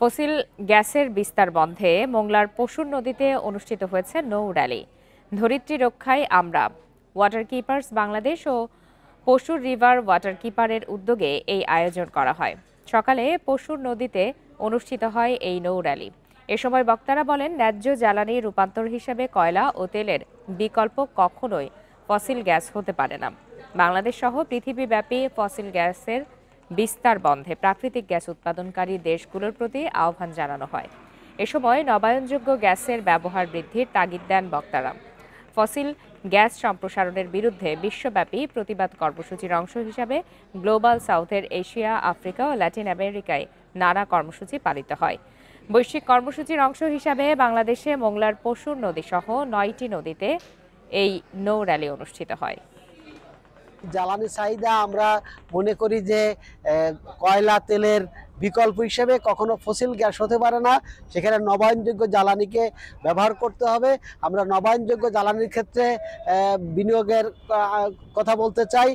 Fossil গ্যাসের বিস্তার বন্ধে মোংলার পশুর নদীতে অনুষ্ঠিত হয়েছে নৌ র্যালি। ধরিত্রী রক্ষায় আমরা, ওয়াটার কিপার্স বাংলাদেশ ও পশুর রিভার ওয়াটার কিপারের উদ্যোগে এই আয়োজন করা হয়। সকালে পশুর নদীতে অনুষ্ঠিত হয় এই নৌ র্যালি। এ সময় বক্তারা বলেন, ন্যায্য জ্বালানি রূপান্তর হিসেবে কয়লা ও তেলের বিকল্প কখনোই ফসিল গ্যাস হতে পারে না। বাংলাদেশ সহ পৃথিবীব্যাপী ফসিল গ্যাসের বিস্তার বন্ধে প্রাকৃতিক গ্যাস উৎপাদনকারী দেশগুলোর প্রতি আহ্বান জানানো হয়। এ সময় নবায়নযোগ্য গ্যাসের ব্যবহার বৃদ্ধির তাগিদ দেন বক্তারা। ফসিল গ্যাস সম্প্রসারণের বিরুদ্ধে বিশ্বব্যাপী প্রতিবাদ কর্মসূচির অংশ হিসাবে গ্লোবাল সাউথের এশিয়া, আফ্রিকা ও ল্যাটিন আমেরিকায় নানা কর্মসূচি পালিত হয়। বৈশ্বিক কর্মসূচির অংশ হিসাবে বাংলাদেশে মোংলার পশুর নদী সহ 9টি নদীতে এই নৌ র্যালি অনুষ্ঠিত হয়। জ্বালানি চাহিদা আমরা মনে করি যে কয়লা তেলের বিকল্প হিসেবে কখনো ফসিল গ্যাস হতে পারে না। সেখানে নবায়নযোগ্য জ্বালানিকে ব্যবহার করতে হবে। আমরা নবায়নযোগ্য জ্বালানির ক্ষেত্রে বিনিয়োগের কথা বলতে চাই।